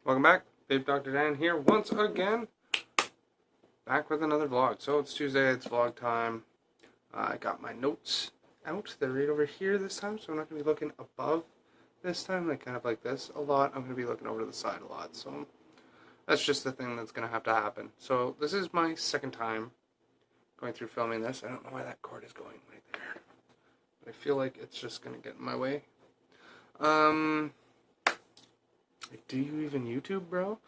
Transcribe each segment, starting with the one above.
Welcome back, Babe Dr. Dan here once again, back with another vlog. So it's Tuesday, it's vlog time. I got my notes out, they're right over here this time, so I'm not going to be looking above this time, like kind of like this a lot. I'm going to be looking over to the side a lot, so that's just the thing that's going to have to happen. So this is my second time going through filming this. I don't know why that cord is going right there, but I feel like it's just going to get in my way. Do you even YouTube, bro?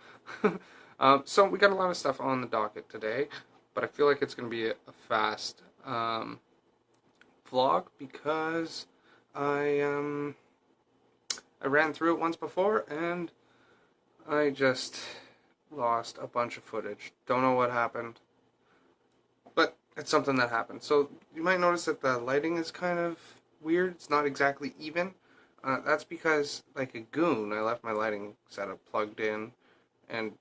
So we got a lot of stuff on the docket today, but I feel like it's going to be a fast vlog because I ran through it once before and I just lost a bunch of footage. Don't know what happened, but it's something that happened. So you might notice that the lighting is kind of weird. It's not exactly even. That's because, like a goon, I left my lighting setup plugged in and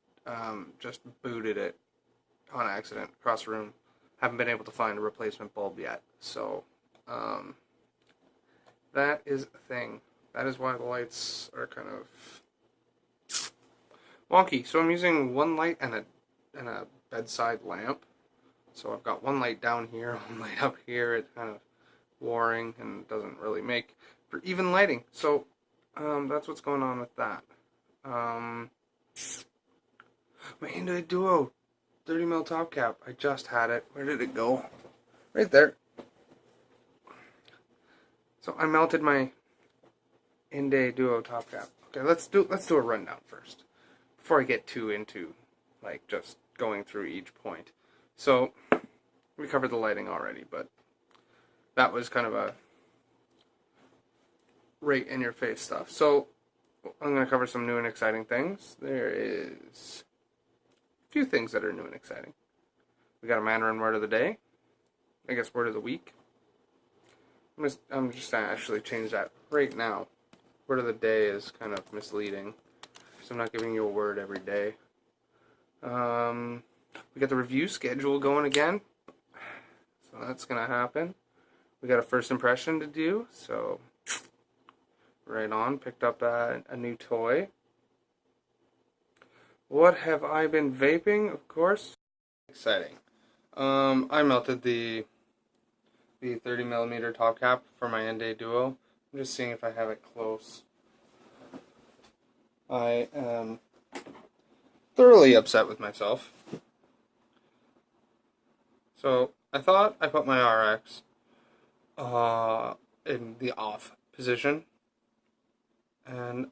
just booted it on accident across the room. Haven't been able to find a replacement bulb yet. So, that is a thing. That is why the lights are kind of wonky. So I'm using one light and a bedside lamp. So I've got one light down here, one light up here. It's kind of warring and doesn't really make for even lighting. So that's what's going on with that. My Inde Duo 30mm top cap. I just had it. Where did it go? Right there. So I melted my Inde Duo top cap. Okay, let's do a rundown first before I get too into like just going through each point. So we covered the lighting already, but that was kind of a right in your face stuff. So I'm going to cover some new and exciting things. There is a few things that are new and exciting. We got a Mandarin word of the day. I guess word of the week. I'm just going to actually change that right now. Word of the day is kind of misleading, so I'm not giving you a word every day. We got the review schedule going again, so that's going to happen. We got a first impression to do, so right on. Picked up a new toy. What have I been vaping? Of course, exciting. I melted the 30mm top cap for my Inde Duo. I'm just seeing if I have it close. I am thoroughly upset with myself. So I thought I put my RX in the off position, and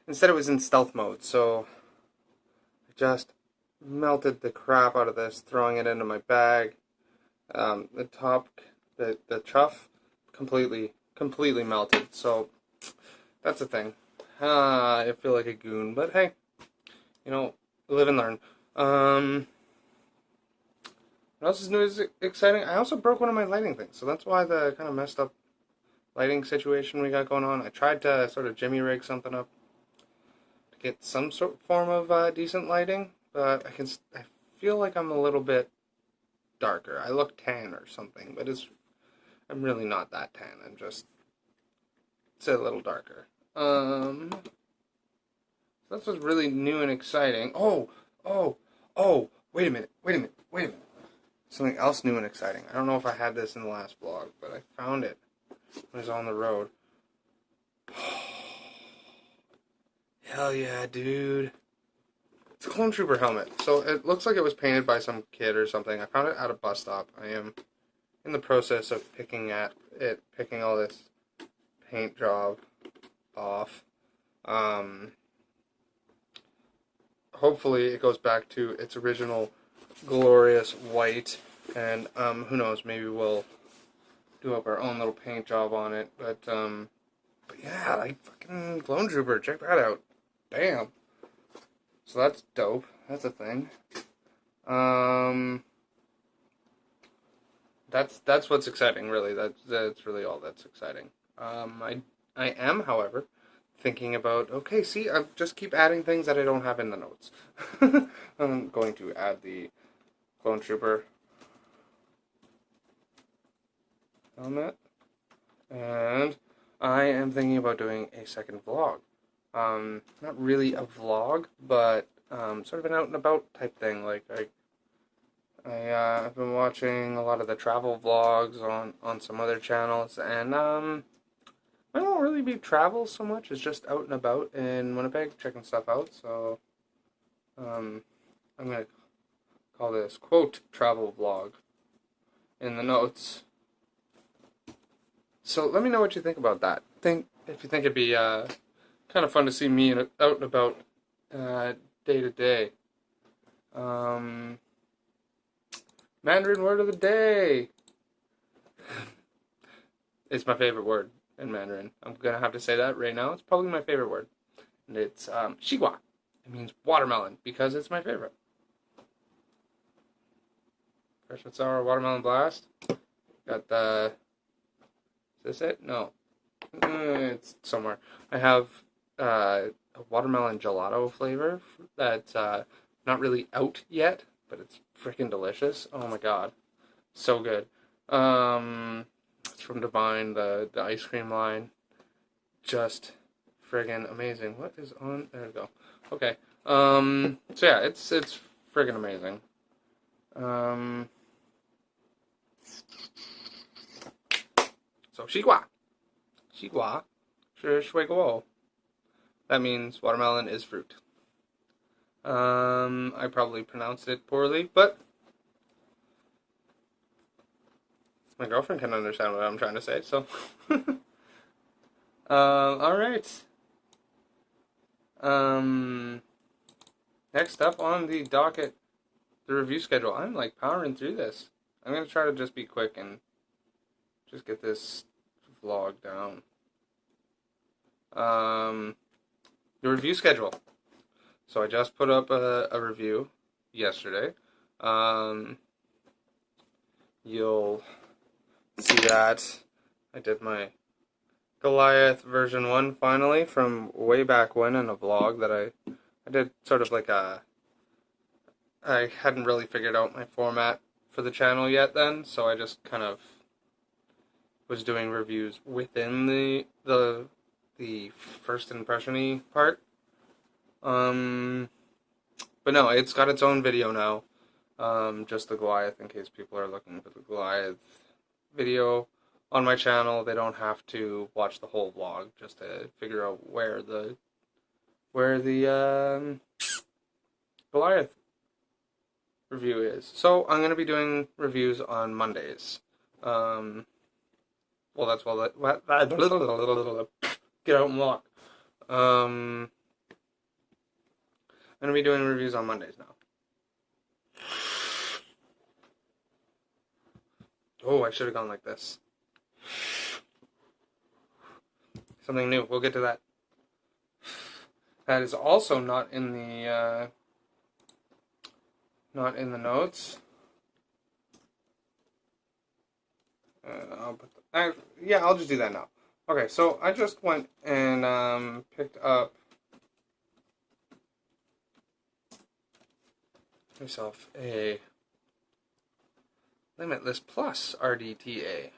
instead it was in stealth mode, so I just melted the crap out of this, throwing it into my bag. The chuff completely melted, so that's a thing. I feel like a goon, but hey, you know, live and learn. What else is new is exciting? I also broke one of my lighting things, so that's why the kind of messed up lighting situation we got going on. I tried to sort of jimmy rig something up to get some form of decent lighting, but I feel like I'm a little bit darker. I look tan or something, but I'm really not that tan. I'm just a little darker. That's what's really new and exciting. Oh, wait a minute. Something else new and exciting. I don't know if I had this in the last vlog, but I found it when I was on the road. Hell yeah, dude. It's a Clone Trooper helmet. So it looks like it was painted by some kid or something. I found it at a bus stop. I am in the process of picking all this paint job off. Hopefully it goes back to its original glorious white, and who knows, maybe we'll do up our own little paint job on it, but yeah, like fucking Clone Trooper, check that out. Bam. So that's dope. That's a thing. That's what's exciting, really. That's really all that's exciting. I am, however, thinking about, okay, see, I just keep adding things that I don't have in the notes. I'm going to add the Clone Trooper helmet, and I am thinking about doing a second vlog. Not really a vlog, but sort of an out and about type thing. Like I've been watching a lot of the travel vlogs on some other channels, and I don't really be travel so much. It's just out and about in Winnipeg, checking stuff out. So I'm gonna call this quote travel vlog in the notes. So let me know what you think about that. If you think it'd be kind of fun to see me out and about day to day. Mandarin word of the day. It's my favorite word in Mandarin. I'm gonna have to say that right now. It's probably my favorite word, and it's Xigua. It means watermelon because it's my favorite. Fresh and sour watermelon blast. Got the. Is this it? No. It's somewhere. I have a watermelon gelato flavor that's not really out yet, but it's freaking delicious. Oh my god. So good. It's from Divine, the ice cream line. Just friggin' amazing. What is on? There we go. Okay. So yeah, it's friggin' amazing. So Xigua. Xigua. Shui. That means watermelon is fruit. I probably pronounced it poorly, but my girlfriend can understand what I'm trying to say, so. Alright. Next up on the docket, the review schedule. I'm like powering through this. I'm going to try to just be quick and just get this vlog down. The review schedule. So I just put up a review yesterday. You'll see that I did my Goliath version 1 finally from way back when in a vlog that I did sort of like I hadn't really figured out my format for the channel yet then, so I just kind of was doing reviews within the first impression-y part. But no, it's got its own video now. Just the Goliath, in case people are looking for the Goliath video on my channel. They don't have to watch the whole vlog just to figure out where the Goliath review is. So I'm gonna be doing reviews on Mondays. Well, that's get out and walk. I'm gonna be doing reviews on Mondays now. Oh, I should have gone like this. Something new. We'll get to that. That is also not in the notes. I'll just do that now. Okay, so I just went and picked up myself a Limitless Plus RDTA.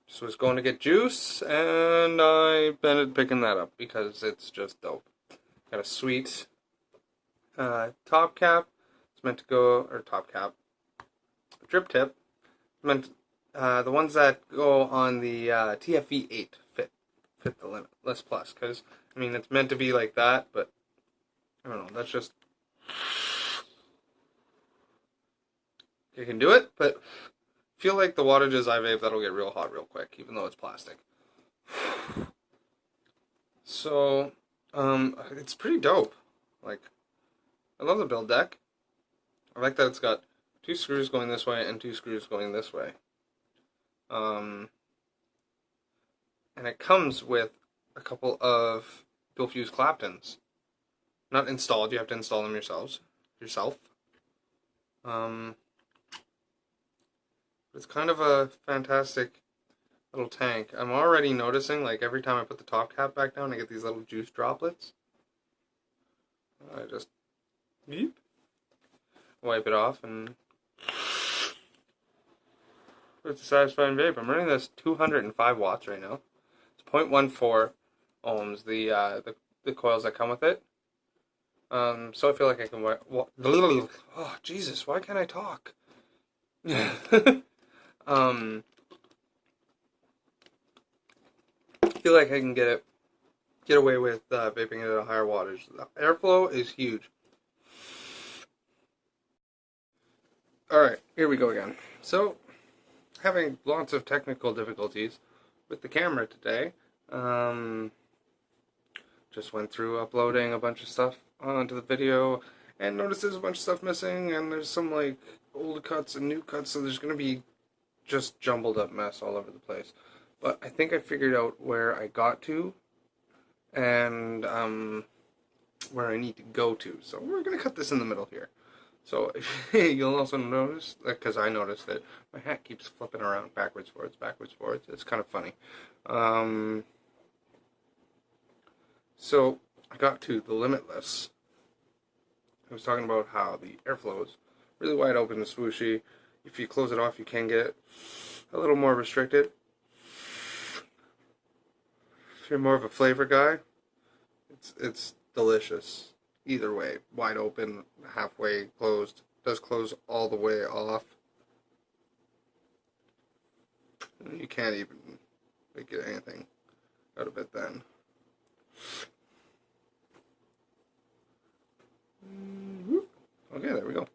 Just was going to get juice, and I ended picking that up because it's just dope. Got a sweet top cap. It's meant to go, or top cap, drip tip. Meant the ones that go on the TFV 8 fit the Limitless Plus, because I mean it's meant to be like that, but I don't know. That's just you can do it, but I feel like the wattages I vape that'll get real hot real quick, even though it's plastic. So it's pretty dope. Like, I love the build deck. I like that it's got 2 screws going this way and 2 screws going this way. And it comes with a couple of dual fuse Claptons. Not installed, you have to install them yourself. It's kind of a fantastic little tank. I'm already noticing, like, every time I put the top cap back down, I get these little juice droplets. I just wipe it off, and it's a satisfying vape. I'm running this 205 watts right now. 0.14 ohms, the coils that come with it. So I feel like I can wear. Well, oh Jesus! Why can't I talk? I feel like I can get away with vaping it at higher wattage. The airflow is huge. All right, here we go again. So, having lots of technical difficulties with the camera today. Just went through uploading a bunch of stuff onto the video and noticed there's a bunch of stuff missing, and there's some like old cuts and new cuts, so there's gonna be just jumbled up mess all over the place. But I think I figured out where I got to and where I need to go to. So we're gonna cut this in the middle here. So you'll also notice, because I noticed that my hat keeps flipping around backwards, forwards, backwards, forwards. It's kind of funny. So I got to the Limitless. I was talking about how the airflow is really wide open and swooshy. If you close it off, you can get a little more restricted. If you're more of a flavor guy, it's delicious. Either way, wide open, halfway closed. Does close all the way off. You can't even get anything out of it then. Okay, there we go.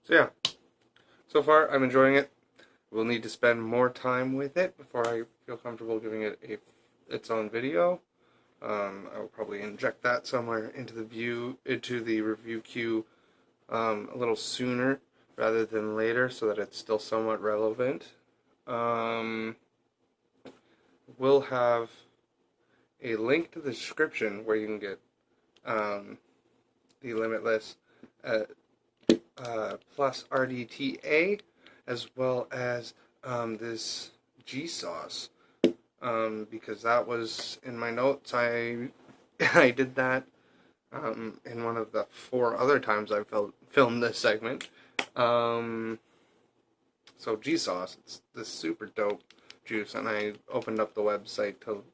So yeah, so far I'm enjoying it. We'll need to spend more time with it before I feel comfortable giving it its own video. I will probably inject that somewhere into the review queue a little sooner rather than later, so that it's still somewhat relevant. We'll have a link to the description where you can get the Limitless plus RDTA, as well as this G sauce, because that was in my notes. I did that in one of the 4 other times I filmed this segment. So G sauce, it's this super dope juice, and I opened up the website to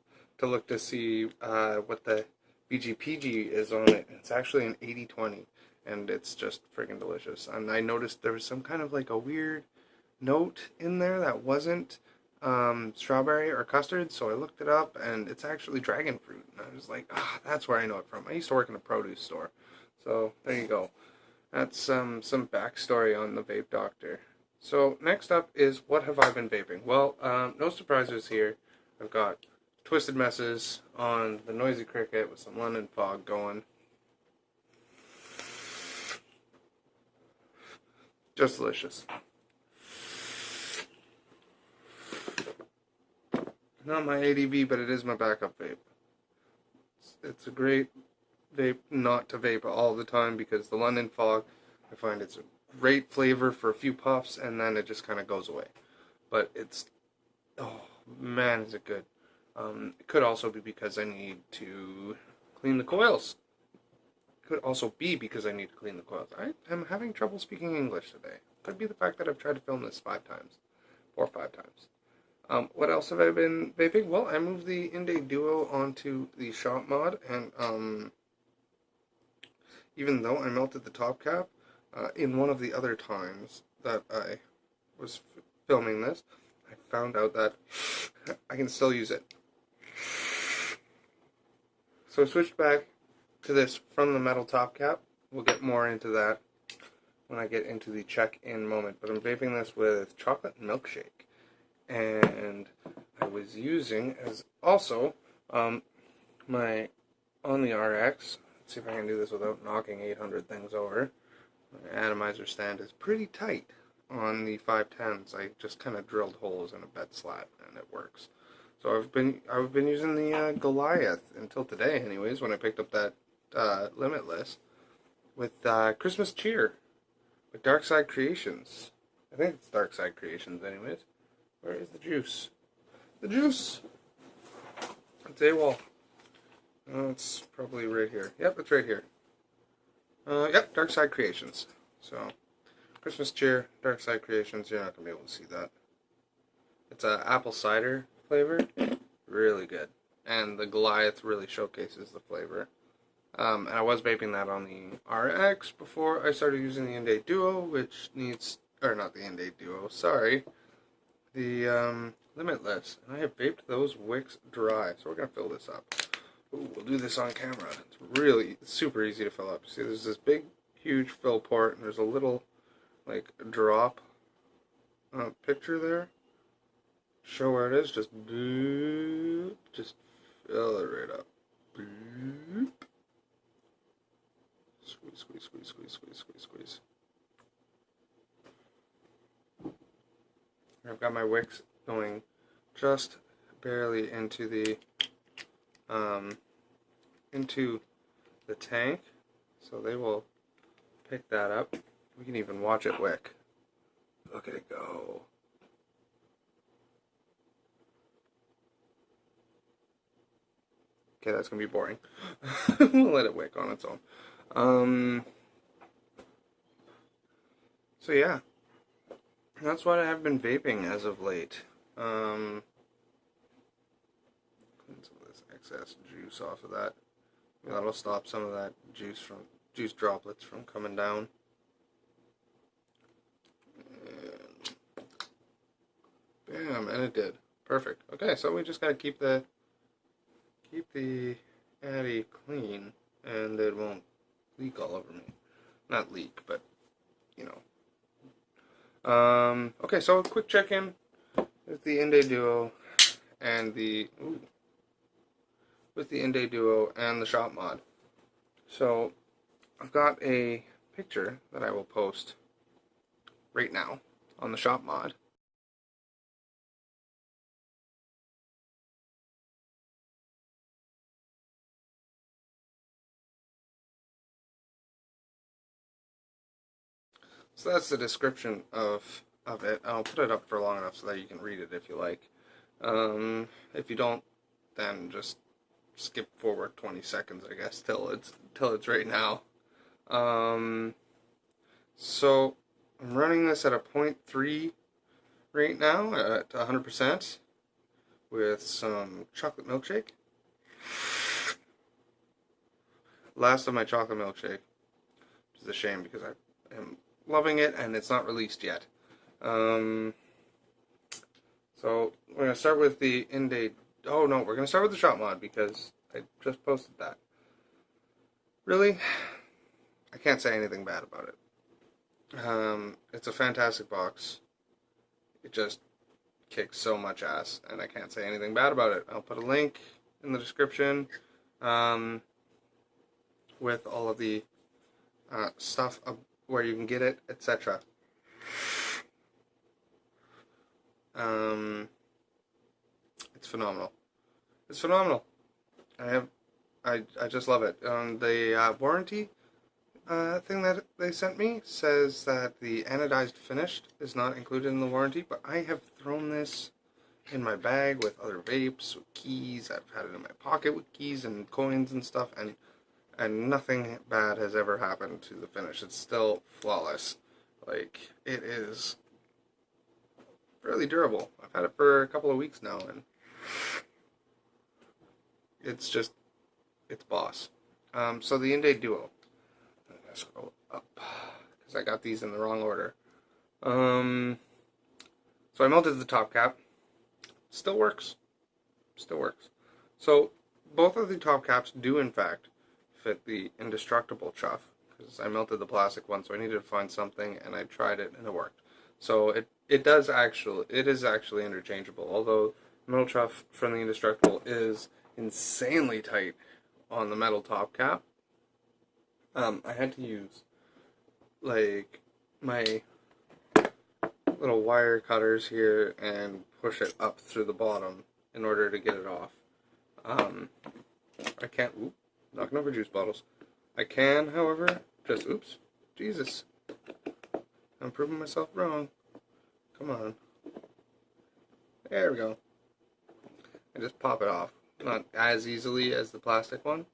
look to see what the VGPG is on it. It's actually an 80/20, and it's just freaking delicious. And I noticed there was some kind of like a weird note in there that wasn't strawberry or custard, so I looked it up, and it's actually dragon fruit. And I was like, that's where I know it from. I used to work in a produce store, so there you go. That's some backstory on the vape doctor. So next up is, what have I been vaping? Well, no surprises here. I've got Twisted Messes on the Noisy Cricket with some London Fog going. Just delicious. Not my ADV, but it is my backup vape. It's a great vape not to vape all the time, because the London Fog, I find it's a great flavor for a few puffs, and then it just kind of goes away. But it's, oh man, is it good. It could also be because I need to clean the coils. It could also be because I need to clean the coils. I am having trouble speaking English today. Could be the fact that I've tried to film this 5 times. 4 or 5 times. What else have I been vaping? Well, I moved the Inde Duo onto the shop mod, and even though I melted the top cap, in one of the other times that I was filming this, I found out that I can still use it. So I switched back to this from the metal top cap. We'll get more into that when I get into the check-in moment. But I'm vaping this with chocolate milkshake. And I was using as also my on the RX. Let's see if I can do this without knocking 800 things over. My atomizer stand is pretty tight on the 510s. I just kind of drilled holes in a bed slat, and it works. So I've been using the Goliath until today, anyways, when I picked up that Limitless with Christmas Cheer with Dark Side Creations. I think it's Dark Side Creations, anyways. Where is the juice? The juice! It's AWOL. Oh, it's probably right here. Yep, it's right here. Yep, Dark Side Creations. So, Christmas Cheer, Dark Side Creations. You're not going to be able to see that. It's a apple cider flavor. Really good. And the Goliath really showcases the flavor. And I was vaping that on the RX before I started using the Inde Duo, which needs, or not the Inde Duo, sorry, the Limitless. And I have vaped those wicks dry, so we're going to fill this up. Ooh, we'll do this on camera. It's super easy to fill up. See, there's this big, huge fill port, and there's a little, like, drop picture there. Show where it is, just boop, just fill it right up. Boop. Squeeze, squeeze, squeeze, squeeze, squeeze, squeeze, squeeze. I've got my wicks going just barely into the tank, so they will pick that up. We can even watch it wick. Look at it go. Okay, that's gonna be boring. We'll let it wick on its own. So yeah, that's what I have been vaping as of late. Clean some of this excess juice off of that. That'll stop some of that juice droplets from coming down. And bam, and it did. Perfect. Okay, so we just gotta keep the Addy clean, and it won't leak all over me. Not leak, but you know. Okay, so a quick check-in with the Inde Duo and the shop mod. So I've got a picture that I will post right now on the shop mod. So that's the description of it. I'll put it up for long enough so that you can read it if you like. If you don't, then just skip forward 20 seconds, I guess, till it's right now. So I'm running this at a 0.3 right now at 100% with some chocolate milkshake. Last of my chocolate milkshake, which is a shame because I am loving it and it's not released yet. So we're going to start with the Inde. Oh no, we're going to start with the shop mod because I just posted that. Really, I can't say anything bad about it. It's a fantastic box. It just kicks so much ass, and I can't say anything bad about it. I'll put a link in the description with all of the stuff where you can get it, etc. It's phenomenal. It's phenomenal. I just love it. The warranty thing that they sent me says that the anodized finished is not included in the warranty, but I have thrown this in my bag with other vapes, with keys. I've had it in my pocket with keys and coins and stuff, and nothing bad has ever happened to the finish. It's still flawless. Like, it is fairly durable. I've had it for a couple of weeks now, and it's boss. So the Inde Duo. I'm gonna scroll up because I got these in the wrong order. So I melted the top cap. Still works. Still works. So both of the top caps do in fact fit the indestructible chuff, because I melted the plastic one, so I needed to find something, and I tried it and it worked. So it is actually interchangeable, although metal chuff from the indestructible is insanely tight on the metal top cap. I had to use like my little wire cutters here and push it up through the bottom in order to get it off. I can't, knocking over juice bottles. I can, however, just, Jesus. I'm proving myself wrong. Come on. There we go. And just pop it off. Not as easily as the plastic one,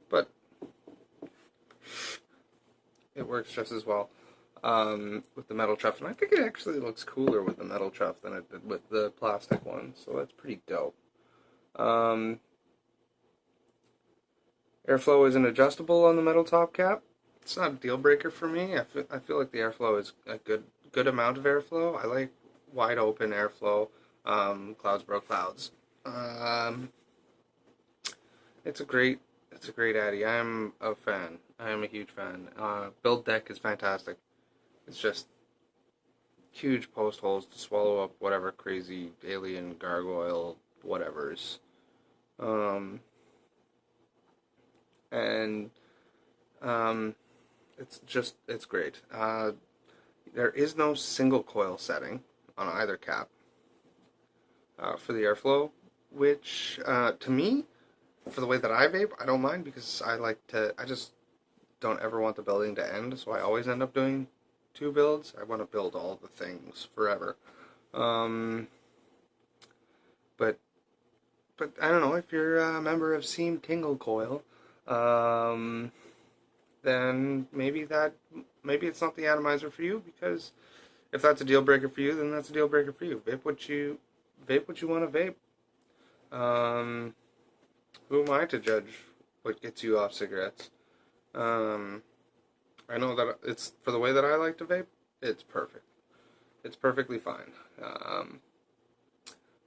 but it works just as well. with the metal chuff, and I think it actually looks cooler with the metal chuff than it did with the plastic one, so that's pretty dope. Airflow isn't adjustable on the metal top cap. It's not a deal breaker for me. I feel like the airflow is a good amount of airflow. I like wide open airflow. Clouds bro clouds. It's a great Addy. I'm a fan. I am a huge fan. Build deck is fantastic. It's just huge post holes to swallow up whatever crazy alien gargoyle whatevers. And it's great. There is no single coil setting on either cap for the airflow, which to me, for the way that I vape, I don't mind, because I just don't ever want the building to end, so I always end up doing 2 builds. I want to build all the things forever. But I don't know, if you're a member of Seam Tingle Coil, then maybe it's not the atomizer for you, because if that's a deal breaker for you, then that's a deal breaker for you. Vape what you want to vape. Who am I to judge what gets you off cigarettes? I know that it's, for the way that I like to vape, it's perfect. It's perfectly fine. I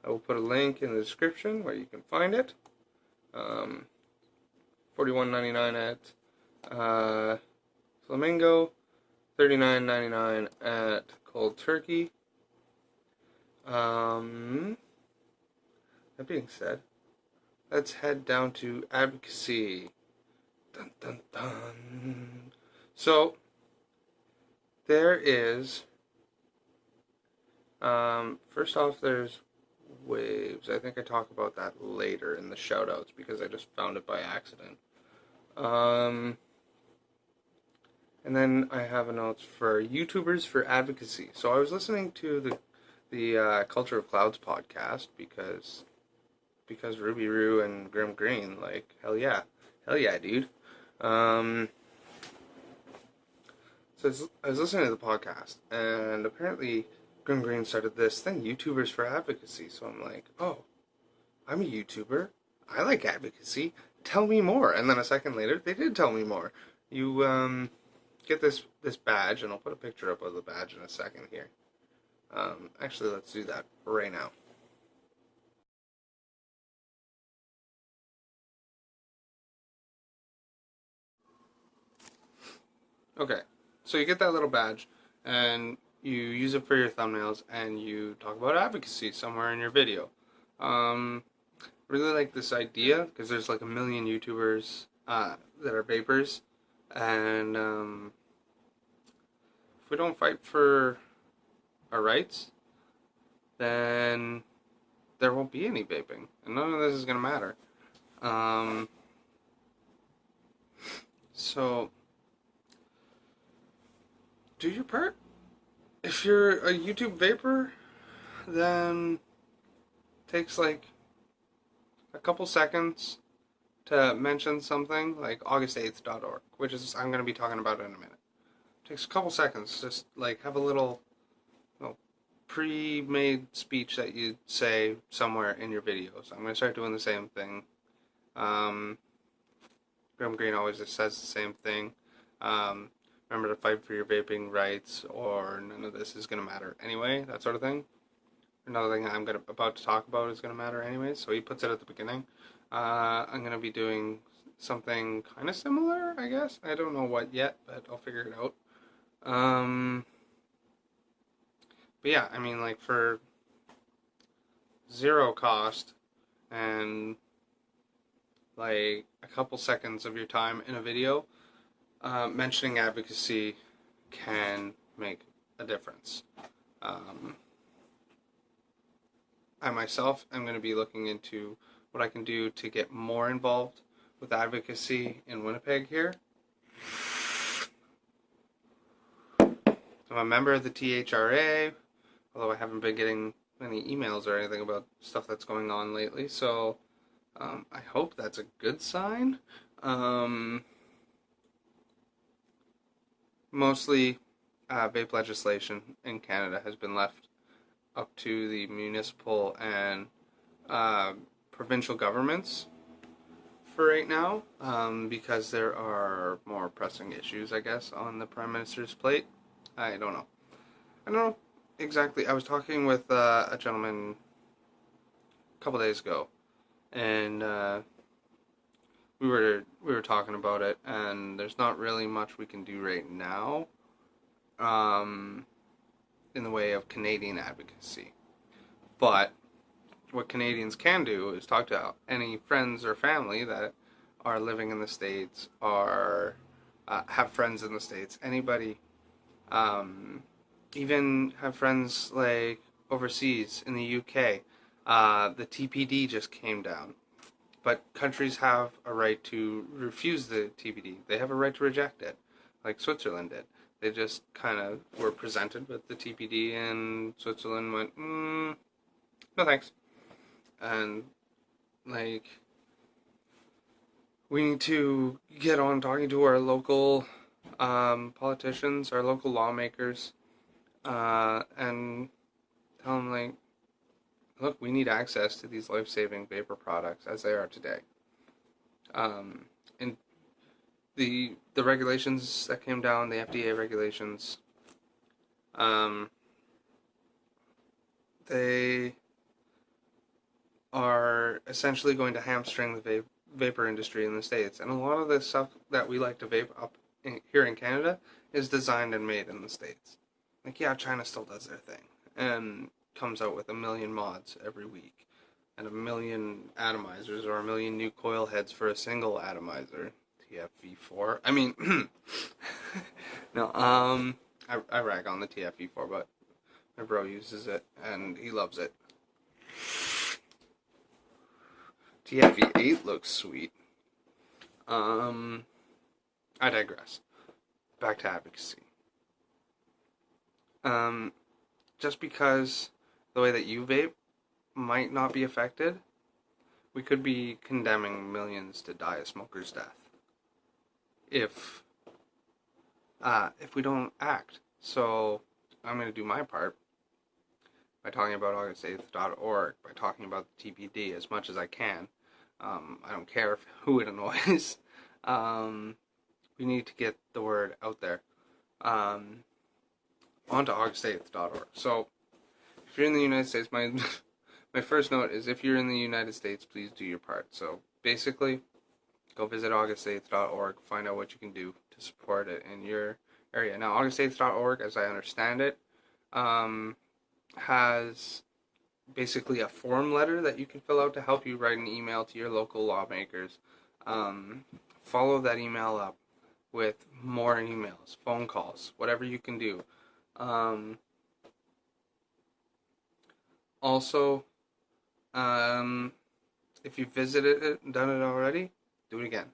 will put a link in the description where you can find it. $41.99 at Flamingo, $39.99 at Cold Turkey. That being said, let's head down to Advocacy. Dun dun dun. So there is, first off, there's waves. I think I talk about that later in the shoutouts, because I just found it by accident. And then I have a notes for YouTubers for Advocacy. So I was listening to the Culture of Clouds podcast, because Ruby Roo and Grim Green, like, hell yeah, dude. So I was listening to the podcast, and apparently Grim Green started this thing, YouTubers for Advocacy. So I'm like, oh, I'm a YouTuber. I like advocacy. Tell me more. And then a second later, they did tell me more. You get this badge, and I'll put a picture up of the badge in a second here. Actually, let's do that right now. Okay, so you get that little badge, and you use it for your thumbnails, and you talk about advocacy somewhere in your video. Really like this idea, because there's like a million YouTubers that are vapors, and if we don't fight for our rights, then there won't be any vaping, and none of this is going to matter. So do your part. If you're a YouTube vapor, then it takes like a couple seconds to mention something like august8th.org, which is, I'm going to be talking about it in a minute. It takes a couple seconds, just like have a little pre-made speech that you say somewhere in your videos. I'm going to start doing the same thing. Grim Green always just says the same thing. Remember to fight for your vaping rights, or none of this is going to matter anyway, that sort of thing. Another thing I'm about to talk about is going to matter anyway, so he puts it at the beginning. I'm going to be doing something kind of similar, I guess. I don't know what yet, but I'll figure it out. But yeah, I mean, like, for 0 cost and like a couple seconds of your time in a video, mentioning advocacy can make a difference. I myself am going to be looking into what I can do to get more involved with advocacy in Winnipeg here. I'm a member of the THRA, although I haven't been getting any emails or anything about stuff that's going on lately, so I hope that's a good sign. Mostly vape legislation in Canada has been left up to the municipal and provincial governments for right now, because there are more pressing issues, I guess, on the Prime Minister's plate. I don't know. I don't know exactly. I was talking with a gentleman a couple days ago, and we were talking about it, and there's not really much we can do right now, in the way of Canadian advocacy. But what Canadians can do is talk to any friends or family that are living in the States, or have friends in the States. Anybody, even have friends like overseas in the UK. The TPD just came down. But countries have a right to refuse the TPD. They have a right to reject it, like Switzerland did. They just kind of were presented with the TPD, and Switzerland went, no thanks. And, like, we need to get on talking to our local politicians, our local lawmakers, and tell them, like, look, we need access to these life-saving vapor products as they are today. And the regulations that came down, the FDA regulations, they are essentially going to hamstring the vapor industry in the States. And a lot of the stuff that we like to vape up here in Canada is designed and made in the States. Like, yeah, China still does their thing and comes out with 1 million mods every week, and 1 million atomizers, or 1 million new coil heads for a single atomizer. TFV4. I mean, no, I rag on the TFV4, but my bro uses it, and he loves it. TFV8 looks sweet. I digress. Back to advocacy. Just because the way that you vape might not be affected, we could be condemning millions to die a smoker's death if we don't act. So I'm going to do my part by talking about august8th.org, by talking about the TPD as much as I can. I don't care who it annoys. We need to get the word out there. Onto august8th.org. So if you're in the United States, my first note is, if you're in the United States, please do your part. So basically, go visit august8th.org, find out what you can do to support it in your area. Now, august8th.org, as I understand it, has basically a form letter that you can fill out to help you write an email to your local lawmakers. Follow that email up with more emails, phone calls, whatever you can do. Also, if you visited it and done it already, do it again.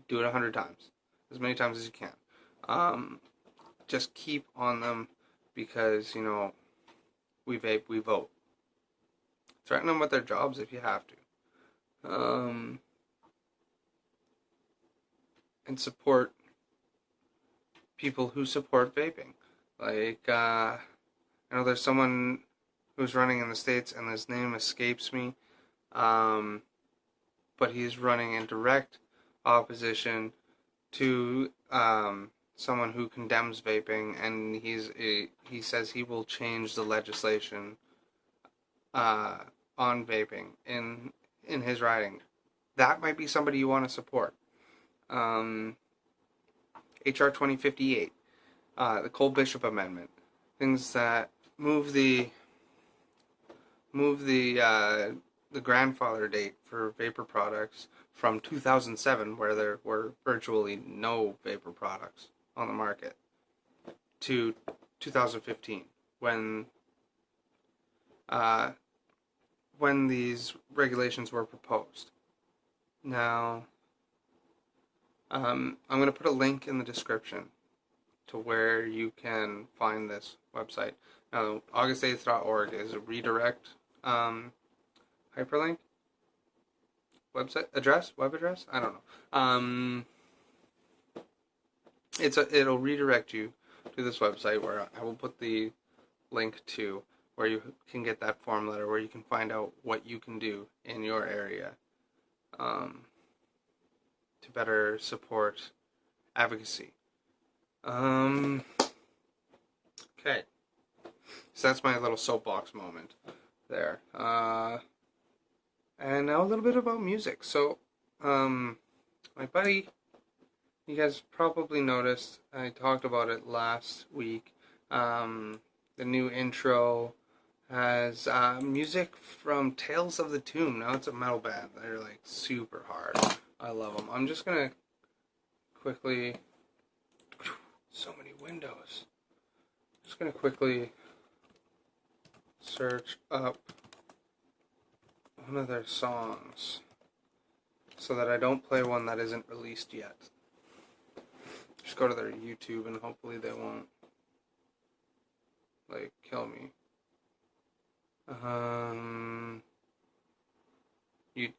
Do it 100 times. As many times as you can. Just keep on them, because, you know, we vape, we vote. Threaten them with their jobs if you have to. And support people who support vaping. Like, I know there's someone who's running in the States, and his name escapes me, but he's running in direct opposition to someone who condemns vaping, and he says he will change the legislation on vaping in his riding. That might be somebody you want to support. HR 2058, the Cole Bishop Amendment, things that move the grandfather date for vapor products from 2007, where there were virtually no vapor products on the market, to 2015, when these regulations were proposed. Now, I'm going to put a link in the description to where you can find this website. Now, august8th.org is a redirect hyperlink web address. I don't know. It'll redirect you to this website where I will put the link to where you can get that form letter, where you can find out what you can do in your area to better support advocacy. Okay, so that's my little soapbox moment there. And now a little bit about music. So, my buddy, you guys probably noticed, I talked about it last week, the new intro has music from Tales of the Tomb. Now it's a metal band. They're like super hard. I love them. I'm just gonna quickly, so many windows. Just gonna quickly search up one of their songs so that I don't play one that isn't released yet. Just go to their YouTube and hopefully they won't like kill me.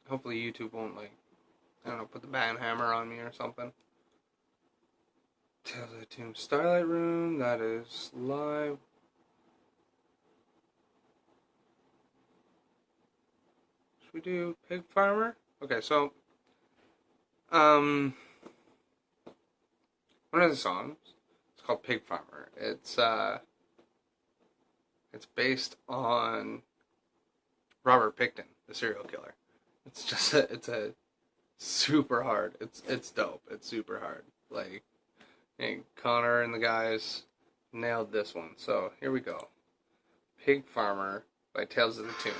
Hopefully YouTube won't like, I don't know, put the ban hammer on me or something. Tales of the Tomb, Starlight Room, that is live. Should we do Pig Farmer? Okay, so one of the songs, it's called Pig Farmer. It's based on Robert Pickton, the serial killer. It's just it's a super hard. It's dope. It's super hard. Like, and Connor and the guys nailed this one. So here we go. Pig Farmer by Tales of the Tomb.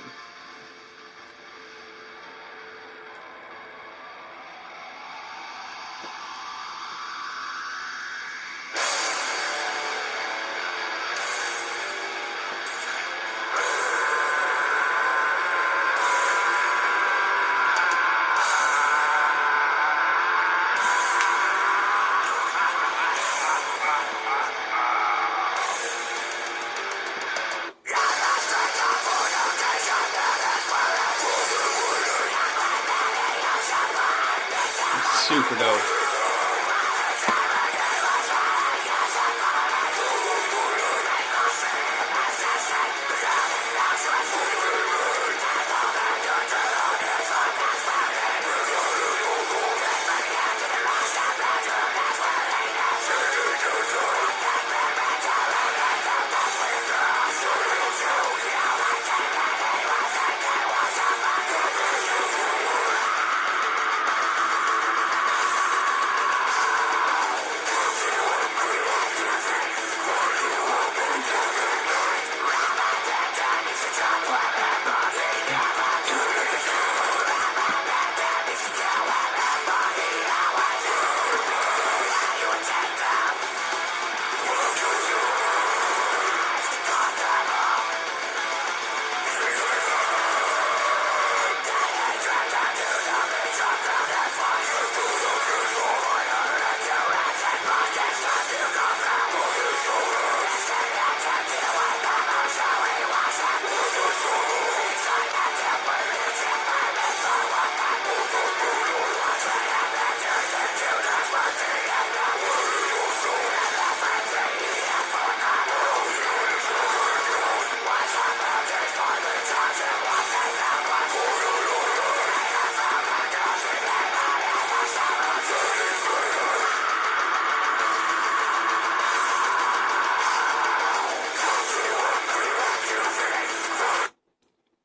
Super dope.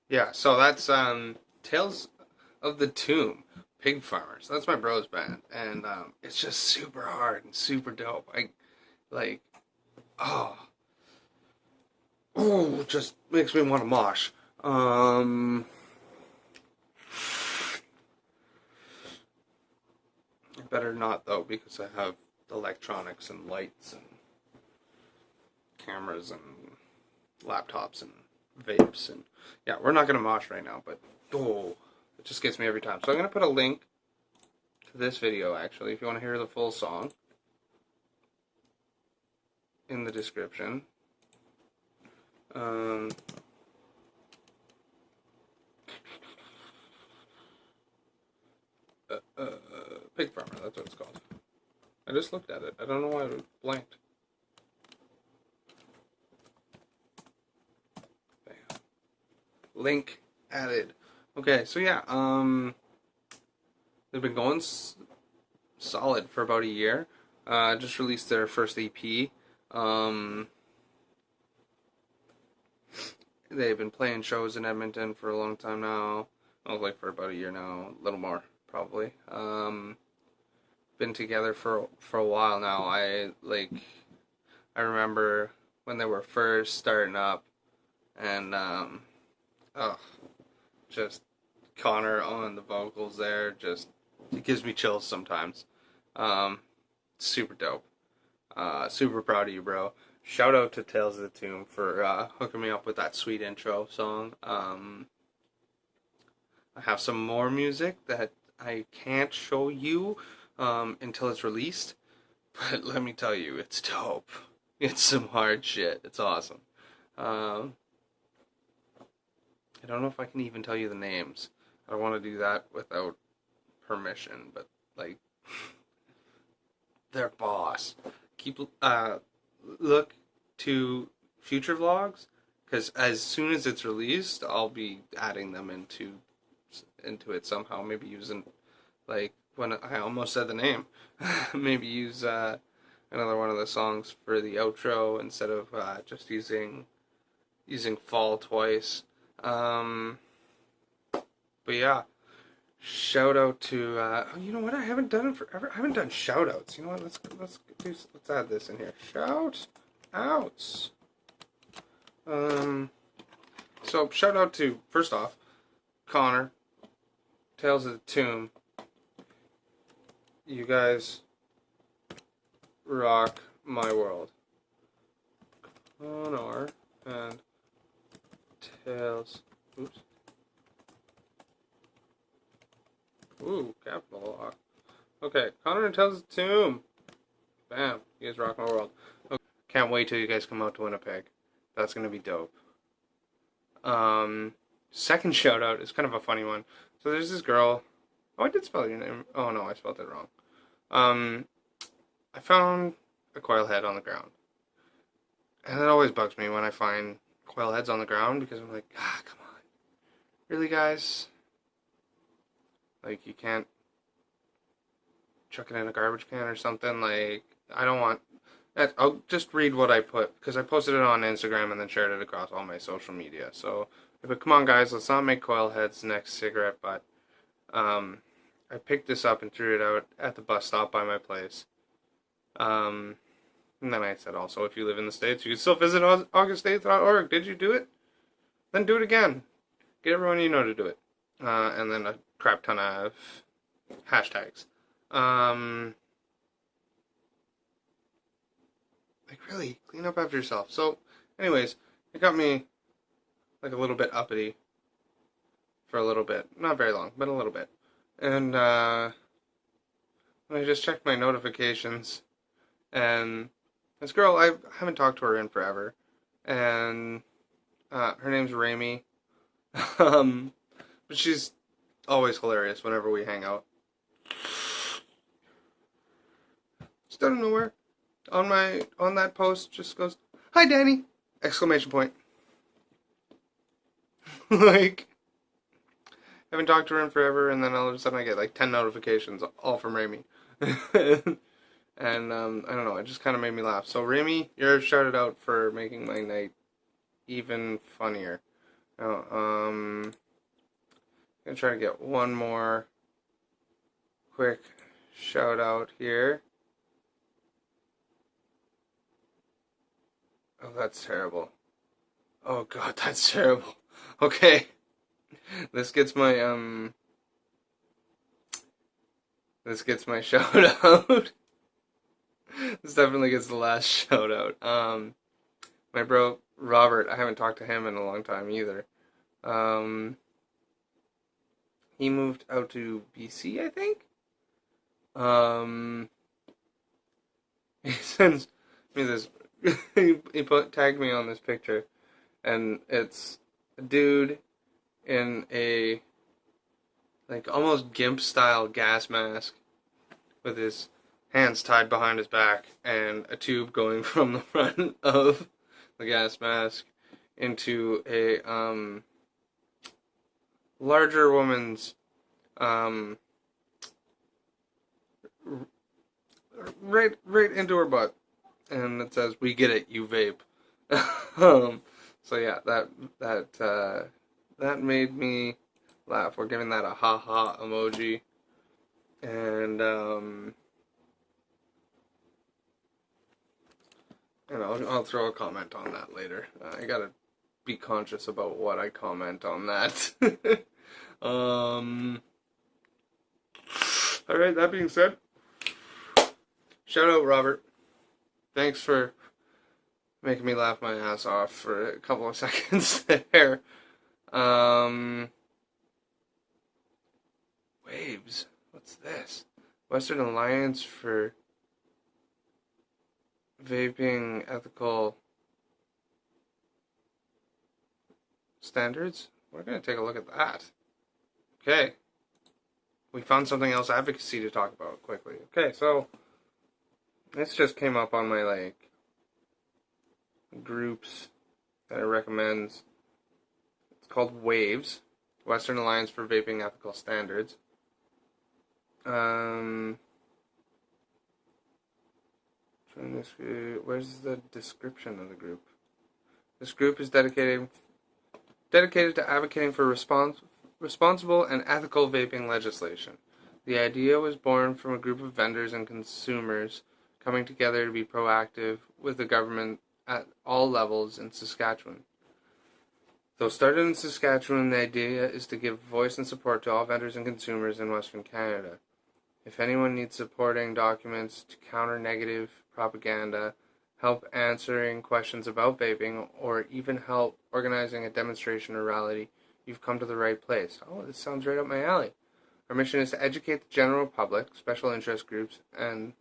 Yeah, so that's Tales of the Tomb, Pig Farmers. That's my bro's band, and it's just super hard and super dope. It just makes me want to mosh. I better not though, because I have electronics and lights and cameras and laptops and vapes, and yeah, we're not gonna mosh right now, but it just gets me every time. So I'm gonna put a link to this video actually, if you want to hear the full song, in the description. Pig Farmer, that's what it's called. I just looked at it. I don't know why it blanked. Link added. Okay, so yeah, they've been going solid for about a year. Just released their first EP. They've been playing shows in Edmonton for a long time now. Oh, like for about a year now, a little more probably. Been together for a while now. I remember when they were first starting up, and oh, just Connor on the vocals there, just it gives me chills sometimes. Super dope. Super proud of you, bro. Shout out to Tales of the Tomb for hooking me up with that sweet intro song. I have some more music that I can't show you until it's released, but let me tell you, it's dope. It's some hard shit. It's awesome. I don't know if I can even tell you the names. I don't want to do that without permission, but like, their boss. Keep look to future vlogs, because as soon as it's released, I'll be adding them into it somehow. Maybe using, like, when I almost said the name, maybe use another one of the songs for the outro instead of just using Fall twice. But yeah, shout out to oh, you know what? I haven't done it forever. I haven't done shout outs. You know what? Let's add this in here. Shout outs. So shout out to, first off, Connor, Tales of the Tomb. You guys rock my world. Connor and Tales. Oops. Ooh, capital lock. Okay, Connor and Tales of the Tomb. Bam, you guys rock my world. Okay. Can't wait till you guys come out to Winnipeg. That's gonna be dope. Second shout out is kind of a funny one. So there's this girl. Oh, I did spell your name. Oh no, I spelled it wrong. I found a coil head on the ground. And it always bugs me when I find coil heads on the ground, because I'm like, come on. Really, guys? Like, you can't chuck it in a garbage can or something? Like, I don't want that. I'll just read what I put, because I posted it on Instagram and then shared it across all my social media. So, but come on, guys, let's not make coil heads next cigarette butt. I picked this up and threw it out at the bus stop by my place. And then I said also, if you live in the States, you can still visit auguststates.org. Did you do it? Then do it again. Get everyone you know to do it. And then a crap ton of hashtags. Like, really, clean up after yourself. So, anyways, it got me like a little bit uppity for a little bit. Not very long, but a little bit. And I just checked my notifications, and this girl, I haven't talked to her in forever, and her name's Rami. But she's always hilarious whenever we hang out. Just out of nowhere, on that post, just goes, "Hi, Danny!" Exclamation point. Like, haven't talked to her in forever, and then all of a sudden I get like 10 notifications, all from Rami. And I don't know, it just kind of made me laugh. So Rami, you're shouted out for making my night even funnier. Now, I'm gonna try to get one more quick shout out here. Oh, that's terrible. Oh god, that's terrible. Okay. This gets my shout out. This definitely gets the last shout out. My bro Robert, I haven't talked to him in a long time either. He moved out to BC, I think. He sends me this. he tagged me on this picture, and it's a dude in a like almost GIMP style gas mask with his hands tied behind his back and a tube going from the front of the gas mask into a larger woman's right into her butt, and it says, "We get it, you vape." So yeah, that made me laugh. We're giving that a ha ha emoji, and I'll throw a comment on that later. I gotta be conscious about what I comment on that. Alright, that being said, shout out Robert. Thanks for making me laugh my ass off for a couple of seconds there. Waves. What's this? Western Alliance for Vaping Ethical Standards? We're going to take a look at that. Okay. We found something else advocacy to talk about quickly. Okay, so this just came up on my groups that it recommends. It's called WAVES, Western Alliance for Vaping Ethical Standards. Where's the description of the group? This group is dedicated to advocating for responsible and ethical vaping legislation. The idea was born from a group of vendors and consumers coming together to be proactive with the government at all levels in Saskatchewan. Though started in Saskatchewan, the idea is to give voice and support to all vendors and consumers in Western Canada. If anyone needs supporting documents to counter negative propaganda, help answering questions about vaping, or even help organizing a demonstration or rally, you've come to the right place. Oh, this sounds right up my alley. Our mission is to educate the general public, special interest groups, and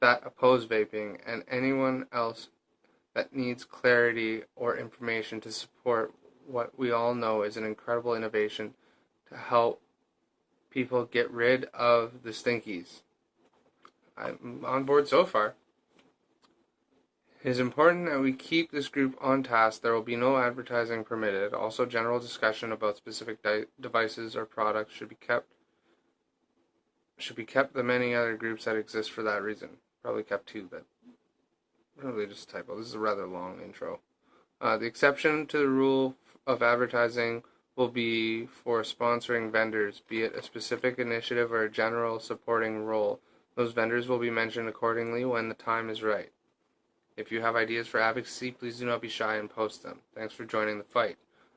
that oppose vaping, and anyone else that needs clarity or information to support what we all know is an incredible innovation to help people get rid of the stinkies. I'm on board so far. It is important that we keep this group on task. There will be no advertising permitted. Also, general discussion about specific devices or products should be kept the many other groups that exist for that reason. Probably kept two, but really just a typo. This is a rather long intro. The exception to the rule of advertising will be for sponsoring vendors, be it a specific initiative or a general supporting role. Those vendors will be mentioned accordingly when the time is right. If you have ideas for advocacy, please do not be shy and post them. Thanks for joining the fight.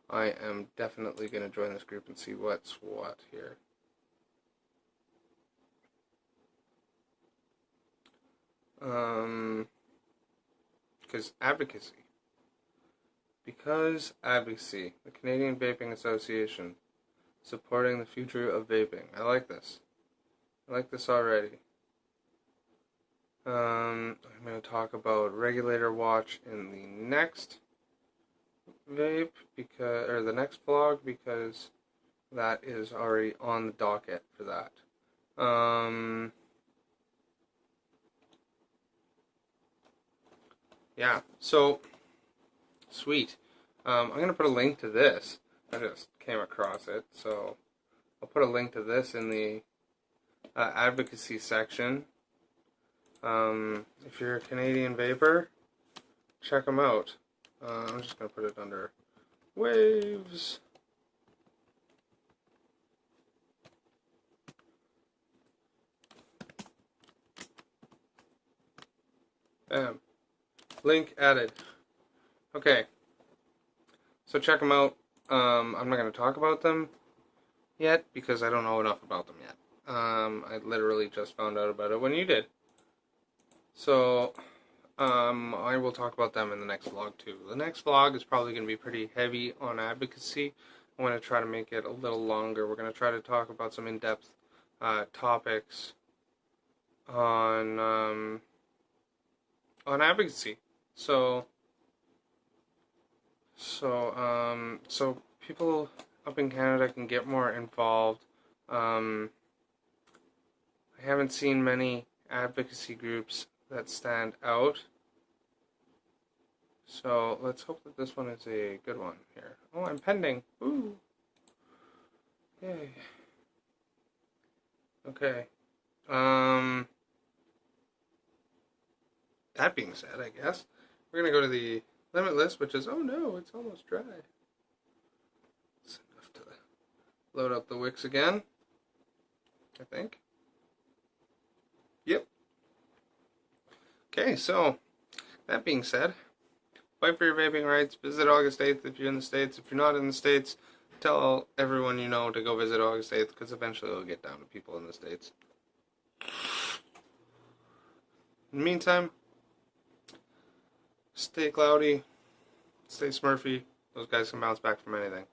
I am definitely going to join this group and see what's what here. Because advocacy, the Canadian Vaping Association, supporting the future of vaping. I like this. Already. I'm going to talk about Regulator Watch in the next vape, the next vlog, because that is already on the docket for that. Yeah, so, sweet. I'm going to put a link to this. I just came across it, so I'll put a link to this in the advocacy section. If you're a Canadian vapor, check them out. I'm just going to put it under waves. Bam. Link added. Okay. So check them out. I'm not going to talk about them yet because I don't know enough about them yet. I literally just found out about it when you did. So, I will talk about them in the next vlog too. The next vlog is probably going to be pretty heavy on advocacy. I'm going to try to make it a little longer. We're going to try to talk about some in-depth topics on advocacy. So people up in Canada can get more involved. I haven't seen many advocacy groups that stand out. So let's hope that this one is a good one here. Oh, I'm pending. Ooh. Yay. Okay. That being said, I guess we're gonna go to the Limitless, which is, oh no, it's almost dry. It's enough to load up the wicks again, I think. Yep. Okay, so that being said, fight for your vaping rights. Visit August 8th if you're in the States. If you're not in the States, tell everyone you know to go visit August 8th, because eventually it'll get down to people in the States. In the meantime, stay cloudy, stay smurfy. Those guys can bounce back from anything.